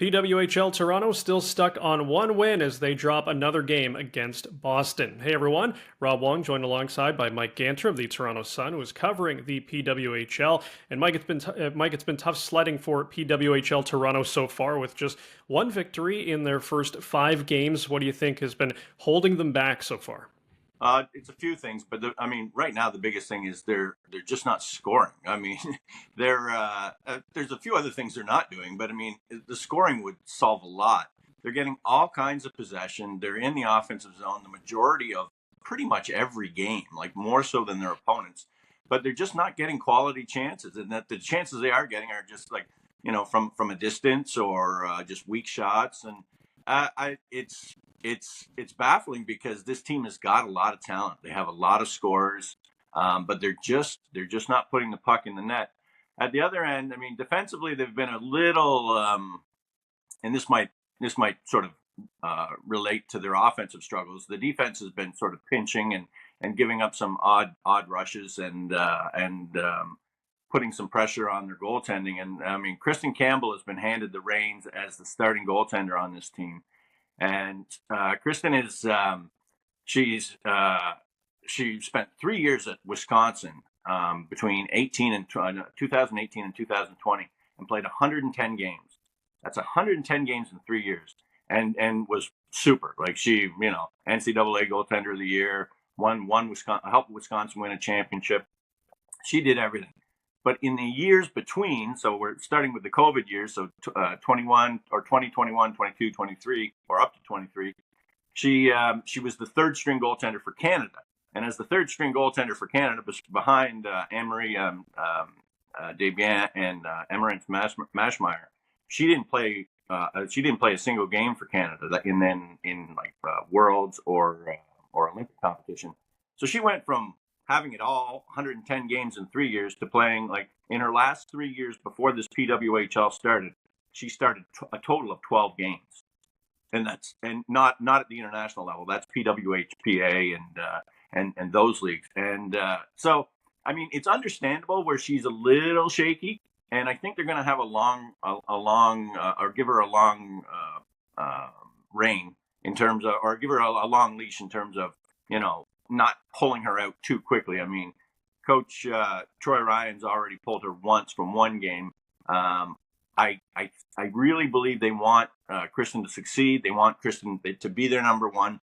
PWHL Toronto still stuck on one win as they drop another game against Boston. Hey everyone, Rob Wong joined alongside by Mike Ganter of the Toronto Sun, who is covering the PWHL. And Mike, it's been tough sledding for PWHL Toronto so far with just one victory in their first 5 games. What do you think has been holding them back so far? It's a few things, but right now the biggest thing is they're just not scoring. I mean, there's a few other things they're not doing, but I mean, the scoring would solve a lot. They're getting all kinds of possession. They're in the offensive zone the majority of pretty much every game, like more so than their opponents. But they're just not getting quality chances, and that the chances they are getting are just like from a distance or just weak shots, and it's baffling because this team has got a lot of talent. They have a lot of scorers, but they're just not putting the puck in the net. At the other end, I mean, defensively they've been a little, and this might sort of relate to their offensive struggles. The defense has been sort of pinching and giving up some odd rushes and putting some pressure on their goaltending. And I mean, Kristen Campbell has been handed the reins as the starting goaltender on this team. And Kristen is she spent 3 years at Wisconsin between 2018 and 2020 and played 110 games. That's 110 games in 3 years, and was super. Like she, NCAA goaltender of the year, won Wisconsin, helped Wisconsin win a championship. She did everything. But in the years between, so we're starting with the COVID years, so 21 or 2021, 22, 23, or up to 23, she was the third string goaltender for Canada. And as the third string goaltender for Canada, behind Anne-Marie Desbiens and Emerence Mashmeyer, she didn't play a single game for Canada in Worlds or Olympic competition. So she went from having it all, 110 games in 3 years, to playing like in her last 3 years before this PWHL started. She started a total of 12 games, and not at the international level. That's PWHPA and those leagues. And so I mean, it's understandable where she's a little shaky, and I think they're going to have or give her a long reign in terms of, or give her a long leash in terms of not pulling her out too quickly. I mean, Coach Troy Ryan's already pulled her once from one game. I really believe they want Kristen to succeed. They want Kristen to be their number one.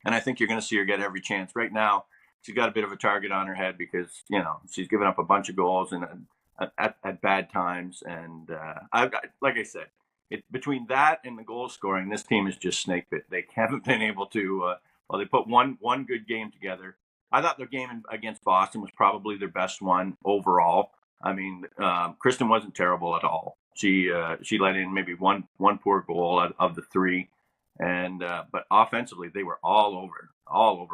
And I think you're going to see her get every chance. Right now, she's got a bit of a target on her head because, she's given up a bunch of goals at bad times. And like I said, between that and the goal scoring, this team is just snake bit. They haven't been able to... they put one good game together. I thought their game against Boston was probably their best one overall. I mean, Kristen wasn't terrible at all. She let in maybe one poor goal out of the 3, and but offensively they were all over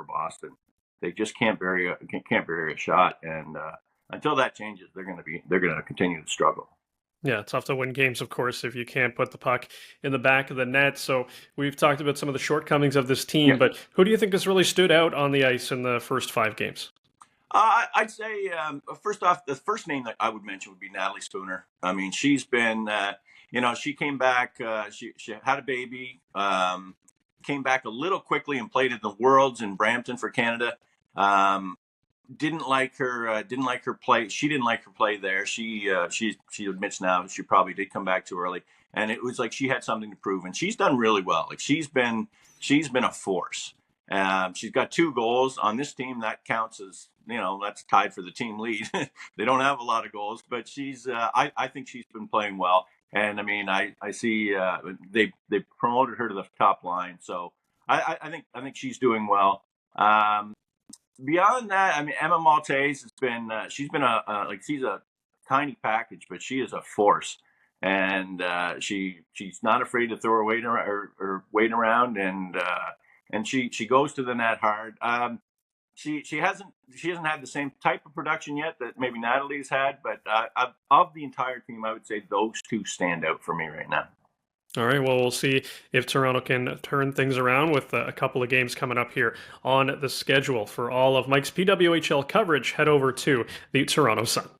Boston. They just can't bury a shot, and until that changes, they're going to continue to struggle. Yeah, it's tough to win games, of course, if you can't put the puck in the back of the net. So we've talked about some of the shortcomings of this team, but who do you think has really stood out on the ice in the first 5 games? I'd say, first off, the first name that I would mention would be Natalie Spooner. I mean, she's been, she came back, she had a baby, came back a little quickly and played in the Worlds in Brampton for Canada. Didn't like her play. She didn't like her play there. She admits now she probably did come back too early, and it was like she had something to prove. And she's done really well. Like she's been a force. She's got 2 goals on this team. That counts as that's tied for the team lead. They don't have a lot of goals, but she's. I think she's been playing well. And I mean, I see they promoted her to the top line, so I think she's doing well. Beyond that, I mean, Emma Maltese has been, she's a tiny package, but she is a force. And she's not afraid to throw her weight around, and she goes to the net hard. She hasn't had the same type of production yet that maybe Natalie's had, but of the entire team, I would say those 2 stand out for me right now. All right, well, we'll see if Toronto can turn things around with a couple of games coming up here on the schedule. For all of Mike's PWHL coverage, head over to the Toronto Sun.